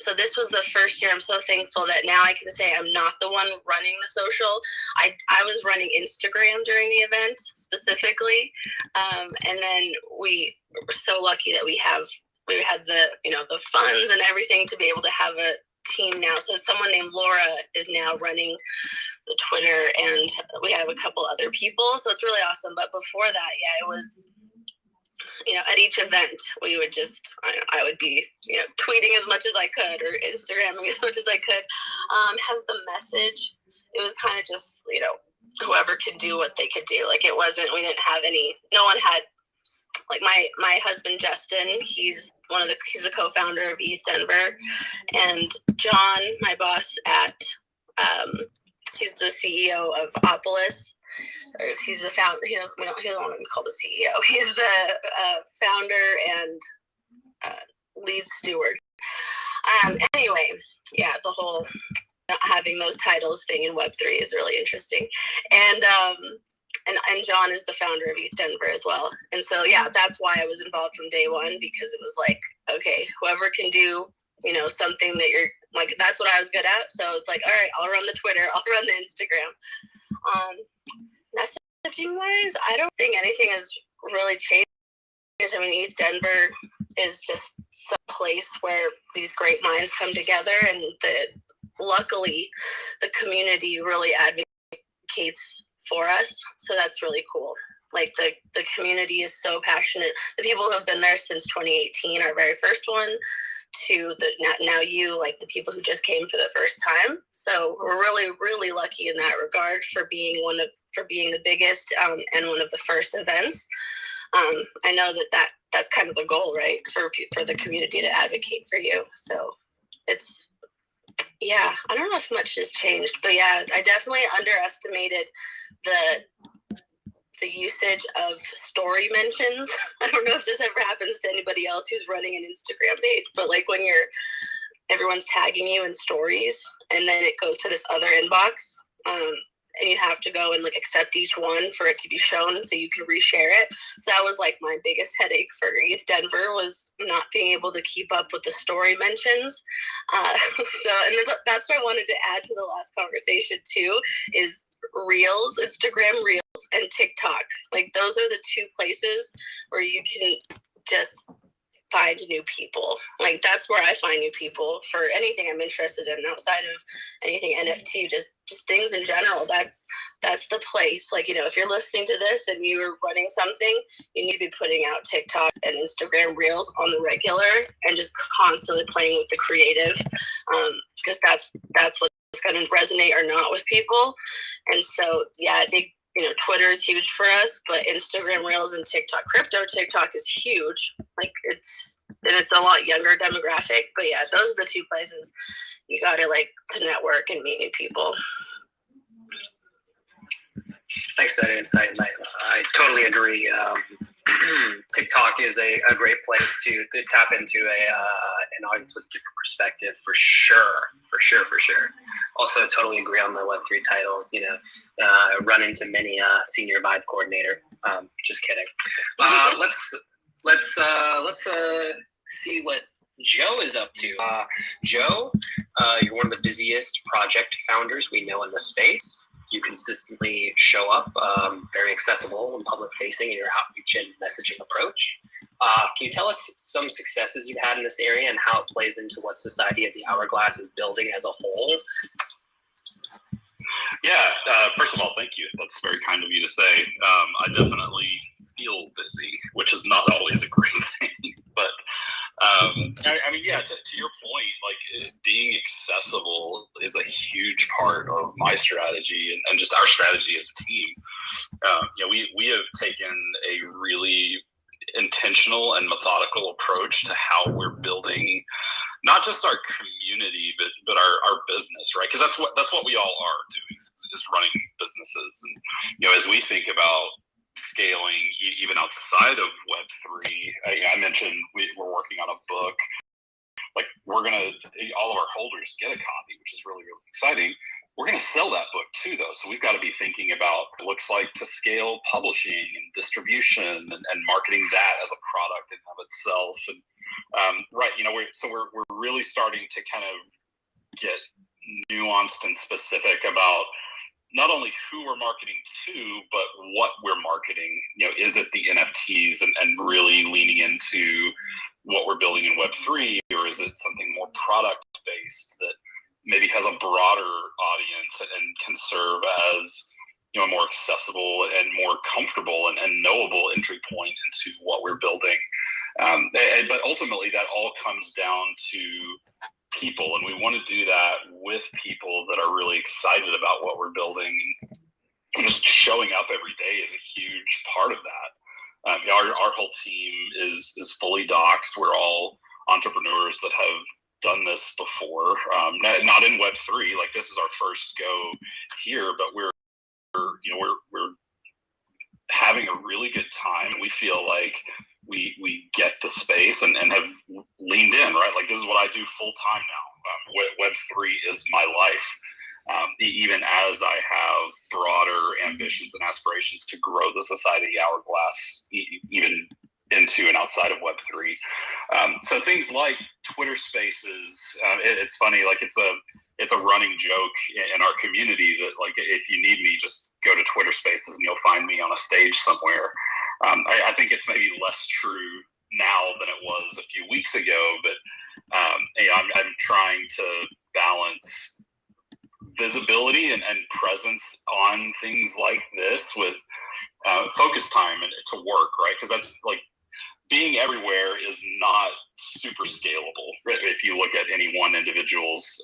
So this was the first year. I'm so thankful that now I can say I'm not the one running the social. I was running Instagram during the event specifically. And then we were so lucky that we had the funds and everything to be able to have a team now. So someone named Laura is now running the Twitter, and we have a couple other people. So it's really awesome. But before that, it was, at each event, we would I would be, tweeting as much as I could or Instagramming as much as I could. Has the message, it was kind of just, whoever could do what they could do. Like we didn't have no one had, like my husband, Justin, he's the co-founder of East Denver, and John, my boss he's the CEO of Opulus. He's the founder. He don't want to be called the CEO. He's the founder and lead steward. Anyway, the whole having those titles thing in Web3 is really interesting. And and John is the founder of East Denver as well. And so, yeah, that's why I was involved from day one, because it was like, okay, whoever can do, you know, something that you're like, that's what I was good at. So it's like, all right, I'll run the Twitter, I'll run the Instagram. Messaging wise, I don't think anything has really changed. I mean, East Denver is just some place where these great minds come together, and luckily the community really advocates for us. So that's really cool. Like the community is so passionate. The people who have been there since 2018, our very first one, to now you, like the people who just came for the first time. So we're really, really lucky in that regard for being the biggest and one of the first events. I know that's kind of the goal, right? For the community to advocate for you. So it's, yeah, I don't know if much has changed, but yeah, I definitely underestimated the usage of story mentions. I don't know if this ever happens to anybody else who's running an Instagram page, but like when everyone's tagging you in stories and then it goes to this other inbox, and you have to go and like accept each one for it to be shown so you can reshare it. So that was like my biggest headache for East Denver, was not being able to keep up with the story mentions. And that's what I wanted to add to the last conversation too, is Reels, Instagram Reels, and TikTok. Like those are the two places where you can just find new people. Like that's where I find new people for anything I'm interested in outside of anything NFT, just things in general. That's the place. Like, you know, if you're listening to this and you're running something, you need to be putting out TikToks and Instagram Reels on the regular and just constantly playing with the creative, because that's what's going to resonate or not with people. And so, yeah, I think, you know, Twitter is huge for us, but Instagram Reels and crypto TikTok is huge. Like it's a lot younger demographic, but yeah, those are the two places you got to like to network and meet new people. Thanks for that insight, Mike. I totally agree. TikTok is a great place to tap into an audience with a different perspective, for sure. Also, totally agree on the Web3 titles. You know, run into many senior vibe coordinator. Just kidding. Let's see what Joe is up to. Joe, you're one of the busiest project founders we know in the space. You consistently show up, very accessible and public facing in your outreach and messaging approach. Can you tell us some successes you've had in this area and how it plays into what Society of the Hourglass is building as a whole? Yeah, first of all, thank you. That's very kind of you to say. I definitely feel busy, which is not always a great thing. But I mean, yeah, to your point, like being accessible is a huge part of my strategy and just our strategy as a team. You know, we have taken a really intentional and methodical approach to how we're building not just our community, but our business, right? Because that's what we all are doing, is running businesses. And you know, as we think about scaling even outside of Web3, I mentioned we're working on a book. Like all of our holders get a copy, which is really, really exciting. We're going to sell that book too, though. So we've got to be thinking about what it looks like to scale publishing and distribution and marketing that as a product in of itself. And right, you know, we're really starting to kind of get nuanced and specific about not only who we're marketing to, but what we're marketing. You know, is it the NFTs and really leaning into what we're building in Web3, or is it something more product based that maybe has a broader audience and can serve as, you know, a more accessible and more comfortable and knowable entry point into what we're building. But ultimately, that all comes down to people, and we want to do that with people that are really excited about what we're building. And just showing up every day is a huge part of that. You know, our whole team is fully doxed. We're all entrepreneurs that have done this before, not in Web3. Like, this is our first go here, but we're having a really good time. We feel like we get the space and have leaned in, right? Like, this is what I do full time now. Web3 is my life. even as I have broader ambitions and aspirations to grow the Society Hourglass, even into and outside of Web3. So things like Twitter Spaces, it's funny, like it's a running joke in our community that, like, if you need me, just go to Twitter Spaces and you'll find me on a stage somewhere. I think it's maybe less true now than it was a few weeks ago, but I'm trying to balance visibility and presence on things like this with focus time and to work, right? Because that's like, being everywhere is not super scalable if you look at any one individual's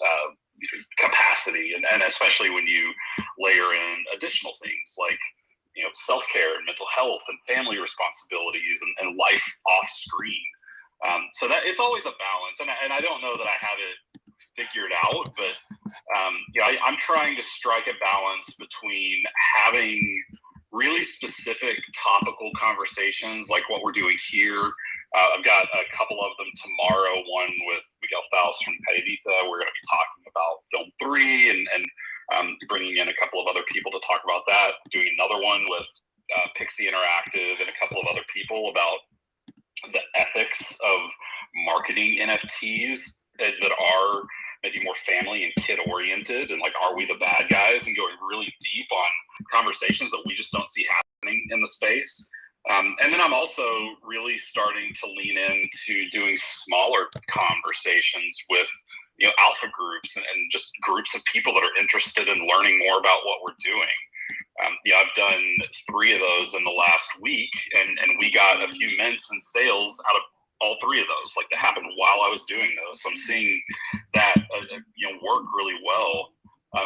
capacity, and especially when you layer in additional things like, you know, self-care and mental health and family responsibilities and life off screen. So that it's always a balance, and I don't know that I have it figured out, but I'm trying to strike a balance between having really specific topical conversations like what we're doing here. I've got a couple of them tomorrow, one with Miguel Faust from Pedita. We're going to be talking about Film 3 and bringing in a couple of other people to talk about that. Doing another one with Pixie Interactive and a couple of other people about the ethics of marketing NFTs that are maybe more family and kid oriented, and like, are we the bad guys, and going really deep on conversations that we just don't see happening in the space. And then I'm also really starting to lean into doing smaller conversations with, you know, alpha groups and just groups of people that are interested in learning more about what we're doing. I've done 3 of those in the last week, and we got a few mints in sales out of all 3 of those. Like, that happened while I was doing those. So I'm seeing that work really well.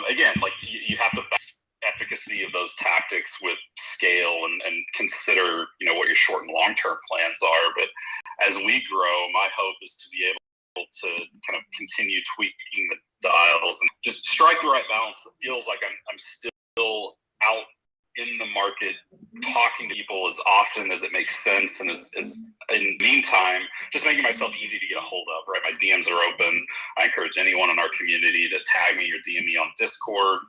Again, like, you have to balance efficacy of those tactics with scale and consider, you know, what your short and long term plans are. But as we grow, my hope is to be able to kind of continue tweaking the dials and just strike the right balance that feels like I'm still out in the market talking to people as often as it makes sense, and as in the meantime just making myself easy to get a hold of, right? My DMs are open. I encourage anyone in our community to tag me or DM me on Discord.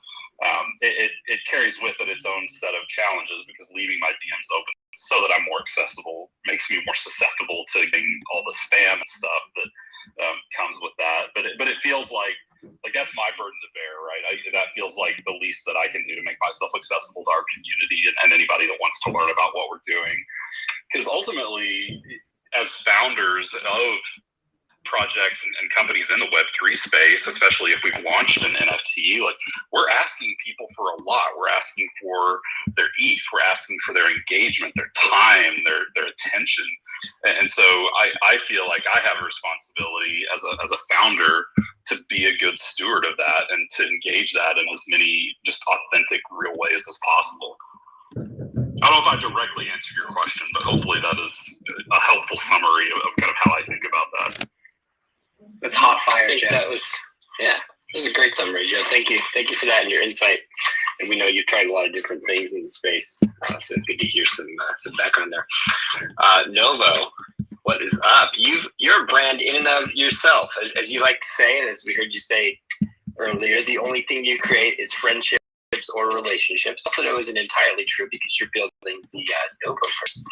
It carries with it its own set of challenges, because leaving my DMs open so that I'm more accessible makes me more susceptible to getting all the spam and stuff that comes with that. But it feels like that's my burden to bear, right? That feels like the least that I can do to make myself accessible to our community and anybody that wants to learn about what we're doing. Because ultimately, as founders of projects and companies in the Web3 space, especially if we've launched an NFT, like, we're asking people for a lot. We're asking for their ETH, we're asking for their engagement, their time, their attention. And so I feel like I have a responsibility as a founder to be a good steward of that and to engage that in as many just authentic, real ways as possible. I don't know if I directly answered your question, but hopefully that is a helpful summary of kind of how I think about that. That's hot fire, Joe. That was a great summary, Joe. Thank you for that and your insight. And we know you've tried a lot of different things in the space, so good to hear some background there. Novo, what is up? You're a brand in and of yourself, as you like to say, and as we heard you say earlier. The only thing you create is friendships or relationships. Also, that wasn't entirely true, because you're building the Novo first.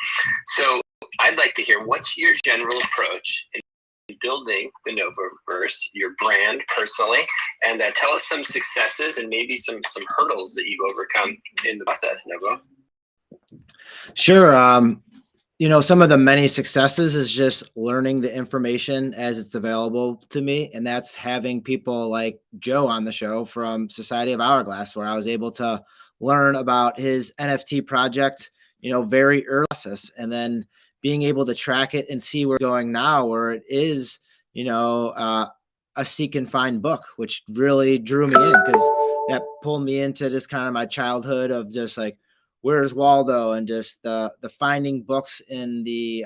So I'd like to hear, what's your general approach in building the Novoverse, your brand personally, and tell us some successes and maybe some hurdles that you've overcome in the process, Novo. Sure. Some of the many successes is just learning the information as it's available to me. And that's having people like Joe on the show from Society of Hourglass, where I was able to learn about his NFT project, very early process, and then being able to track it and see where it's going now, where it is, a seek and find book, which really drew me in, because that pulled me into just kind of my childhood of just like, where's Waldo, and just the finding books in the,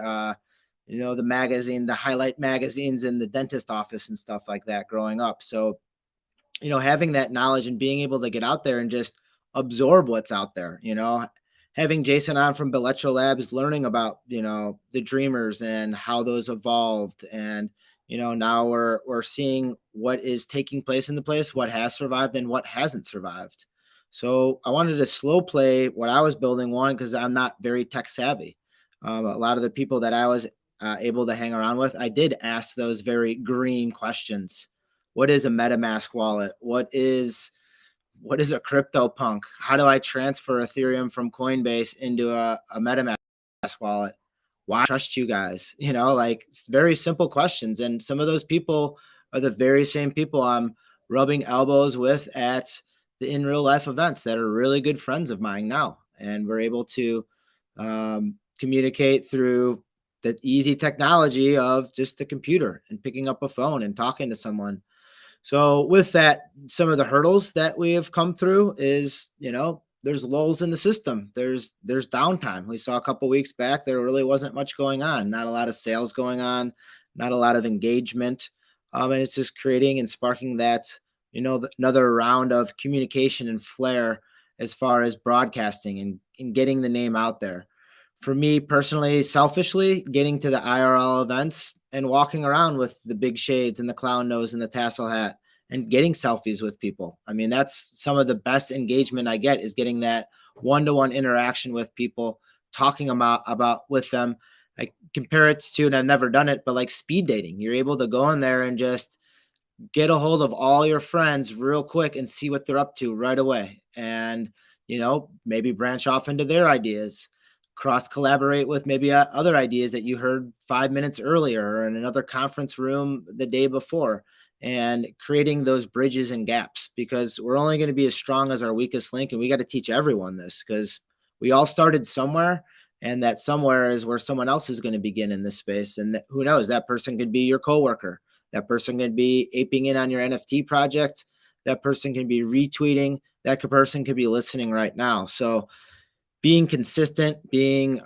the magazine, the highlight magazines in the dentist office and stuff like that growing up. So, having that knowledge and being able to get out there and just absorb what's out there, having Jason on from Belletro Labs, learning about, the dreamers and how those evolved, and, now we're seeing what is taking place in the place, what has survived and what hasn't survived. So I wanted to slow play what I was building, one, because I'm not very tech savvy. A lot of the people that I was able to hang around with, I did ask those very green questions. What is a MetaMask wallet? What is a CryptoPunk? How do I transfer Ethereum from Coinbase into a MetaMask wallet? Why I trust you guys? Like, very simple questions. And some of those people are the very same people I'm rubbing elbows with at the in real life events that are really good friends of mine now. And we're able to communicate through the easy technology of just the computer and picking up a phone and talking to someone. So with that, some of the hurdles that we have come through is, there's lulls in the system. There's downtime. We saw a couple weeks back, there really wasn't much going on, not a lot of sales going on, not a lot of engagement. And it's just creating and sparking that, another round of communication and flair as far as broadcasting and getting the name out there. For me personally, selfishly, getting to the IRL events and walking around with the big shades and the clown nose and the tassel hat and getting selfies with people. I mean, that's some of the best engagement I get, is getting that one-to-one interaction with people, talking about with them. I compare it to, and I've never done it, but like speed dating. You're able to go in there and just get a hold of all your friends real quick and see what they're up to right away. And, maybe branch off into their ideas, cross collaborate with maybe other ideas that you heard 5 minutes earlier or in another conference room the day before, and creating those bridges and gaps, because we're only going to be as strong as our weakest link. And we got to teach everyone this, because we all started somewhere, and that somewhere is where someone else is going to begin in this space. And who knows, that person could be your coworker. That person could be aping in on your NFT project. That person can be retweeting. That person could be listening right now. So being consistent, being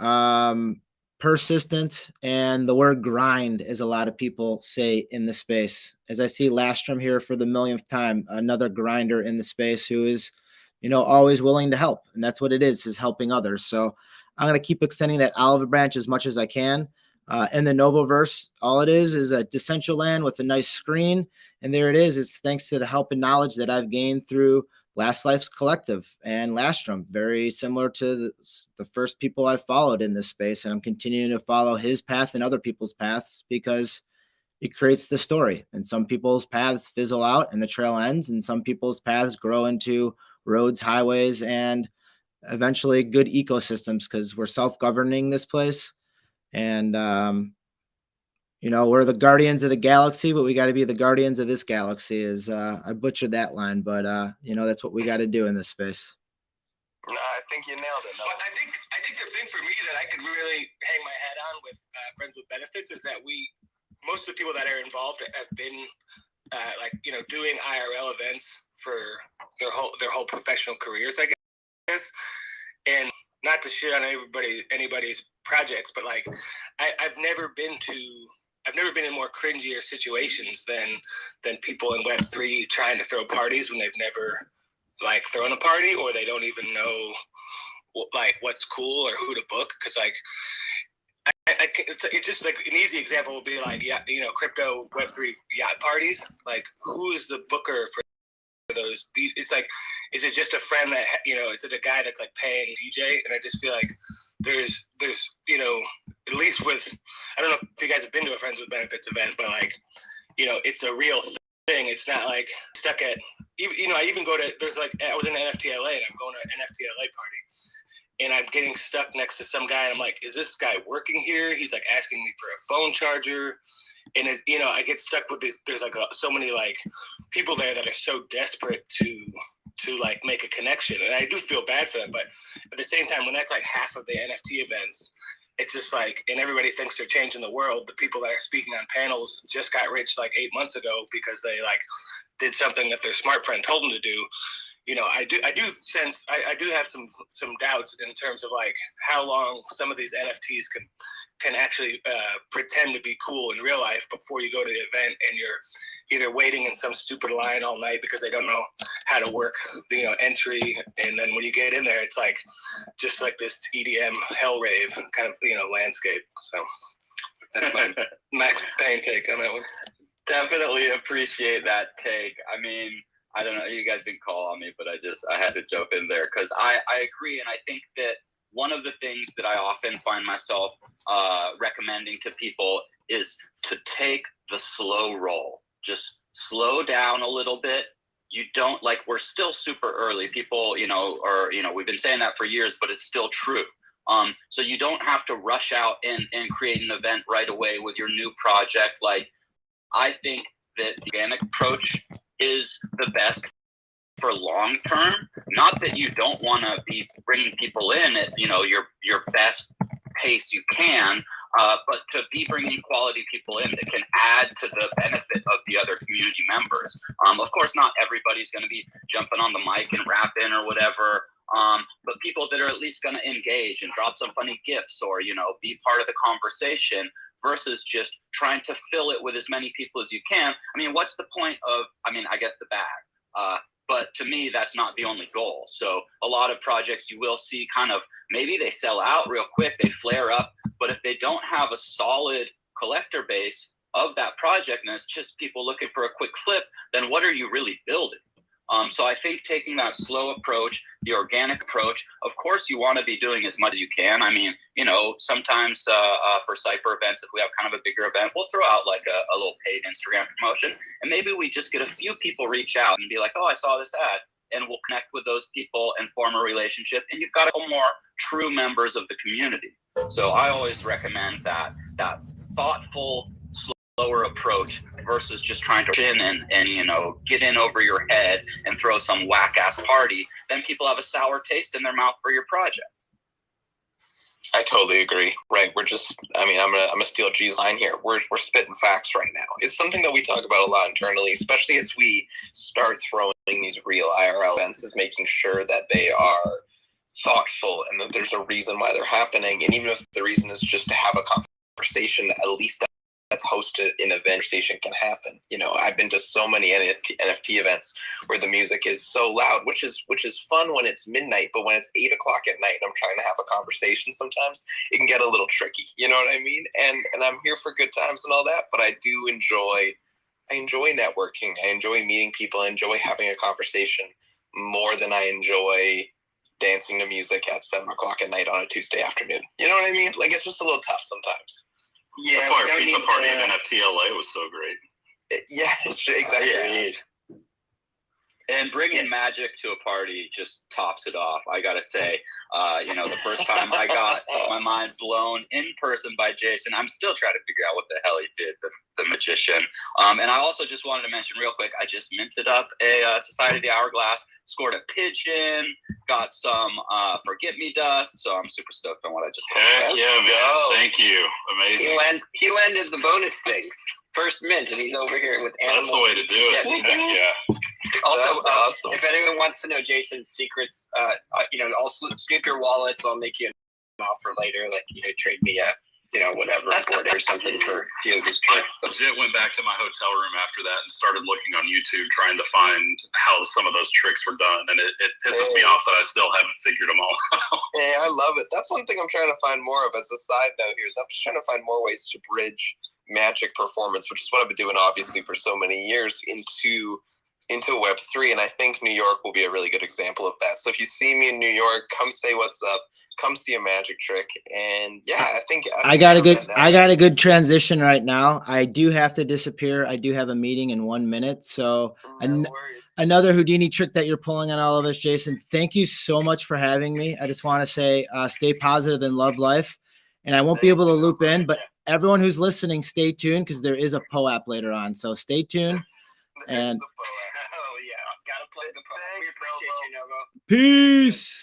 persistent, and the word grind, as a lot of people say in the space. As I see Lastrom here for the millionth time, another grinder in the space who is, always willing to help. And that's what it is helping others. So I'm going to keep extending that olive branch as much as I can. In the Novoverse, all it is a Decentraland with a nice screen. And there it is. It's thanks to the help and knowledge that I've gained through Last Life's Collective and Lastrom, very similar to the first people I followed in this space. And I'm continuing to follow his path and other people's paths, because it creates the story. And some people's paths fizzle out and the trail ends, and some people's paths grow into roads, highways, and eventually good ecosystems, because we're self-governing this place. And, we're the guardians of the galaxy, but we got to be the guardians of this galaxy. I butchered that line, but that's what we got to do in this space. No, I think you nailed it. No. I think the thing for me that I could really hang my hat on with Friends with Benefits is that most of the people that are involved have been doing IRL events for their whole professional careers, I guess. And not to shit on anybody's projects, but like I've never been in more cringier situations than people in Web3 trying to throw parties when they've never like thrown a party, or they don't even know like what's cool or who to book. Because like it's just like an easy example would be like, crypto Web3 yacht parties. Like, who's the booker for those? It's like, is it just a friend that is it a guy that's like paying DJ? And I just feel like there's at least with, I don't know if you guys have been to a Friends with Benefits event, but like it's a real thing. It's not like stuck at I even go to, there's like, I was in NFT LA and I'm going to an NFT LA party, and I'm getting stuck next to some guy, and I'm like, is this guy working here? He's like asking me for a phone charger. And I get stuck with this. There's like so many like people there that are so desperate to like make a connection, and I do feel bad for them. But at the same time, when that's like half of the NFT events, it's just like, and everybody thinks they're changing the world. The people that are speaking on panels just got rich like 8 months ago because they like did something that their smart friend told them to do. I do sense I do have some doubts in terms of like how long some of these NFTs can actually pretend to be cool in real life before you go to the event, and you're either waiting in some stupid line all night because they don't know how to work entry, and then when you get in there, it's like just like this EDM hell rave kind of landscape. So That's my Max Payne take on that one. Definitely appreciate that take. I mean, I don't know, you guys didn't call on me, but I had to jump in there because I agree. And I think that one of the things that I often find myself recommending to people is to take the slow roll. Just slow down a little bit. You don't, like, we're still super early. People, we've been saying that for years, but it's still true. So you don't have to rush out and create an event right away with your new project. Like, I think that the organic approach is the best for long term. Not that you don't want to be bringing people in at your best pace you can, but to be bringing quality people in that can add to the benefit of the other community members. Of course, not everybody's going to be jumping on the mic and rapping or whatever. But people that are at least going to engage and drop some funny gifts or, be part of the conversation versus just trying to fill it with as many people as you can. I mean, what's the point of, I guess the bag. But to me, that's not the only goal. So a lot of projects you will see kind of, maybe they sell out real quick, they flare up. But if they don't have a solid collector base of that project and it's just people looking for a quick flip, then what are you really building? So I think taking that slow approach, the organic approach, of course, you want to be doing as much as you can. I mean, sometimes for Cypher events, if we have kind of a bigger event, we'll throw out like a little paid Instagram promotion. And maybe we just get a few people reach out and be like, oh, I saw this ad. And we'll connect with those people and form a relationship. And you've got a couple more true members of the community. So I always recommend that thoughtful, slower approach versus just trying to in and get in over your head and throw some whack ass party. Then people have a sour taste in their mouth for your project. I totally agree. Right. We're just, I'm gonna steal G's line here. We're spitting facts right now. It's something that we talk about a lot internally, especially as we start throwing these real IRL events, is making sure that they are thoughtful and that there's a reason why they're happening. And even if the reason is just to have a conversation, at least that's hosted in a conversation can happen. I've been to so many NFT events where the music is so loud, which is fun when it's midnight, but when it's 8 o'clock at night and I'm trying to have a conversation, sometimes it can get a little tricky. You know what I mean? And I'm here for good times and all that, but I enjoy networking. I enjoy meeting people. I enjoy having a conversation more than I enjoy dancing to music at 7 o'clock at night on a Tuesday afternoon. You know what I mean? Like, it's just a little tough sometimes. Yeah, that's why our pizza party at NFT LA was so great. Yeah, exactly. And bringing magic to a party just tops it off. I gotta say, the first time I got my mind blown in person by Jason, I'm still trying to figure out what the hell he did, the magician. And I also just wanted to mention real quick, I just minted up a Society of the Hourglass, scored a pigeon, got some forget-me dust, so I'm super stoked on what I just posted. Heck yeah, man. Thank you. Amazing. He landed the bonus things. First mint, and he's over here with animals. That's the way to do it. Yeah. Also, awesome. If anyone wants to know Jason's secrets, I'll scoop your wallets. I'll make you an offer later, like trade me a whatever board or something for a few of his tricks. I legit went back to my hotel room after that and started looking on YouTube, trying to find how some of those tricks were done, and it pisses me off that I still haven't figured them all out. Hey, I love it. That's one thing I'm trying to find more of as a side note here. Is I'm just trying to find more ways to bridge magic performance, which is what I've been doing obviously for so many years, into Web3, and I think New York will be a really good example of that. So if you see me in New York, come say what's up, come see a magic trick, and yeah, I think I got a good transition right now. I do have to disappear. I do have a meeting in 1 minute, so another Houdini trick that you're pulling on all of us, Jason. Thank you so much for having me. I just want to say, stay positive and love life, and I won't be able to loop in, but everyone who's listening, stay tuned because there is a POAP later on. So stay tuned. And gotta plug the POAP. We appreciate you, Novo. Peace.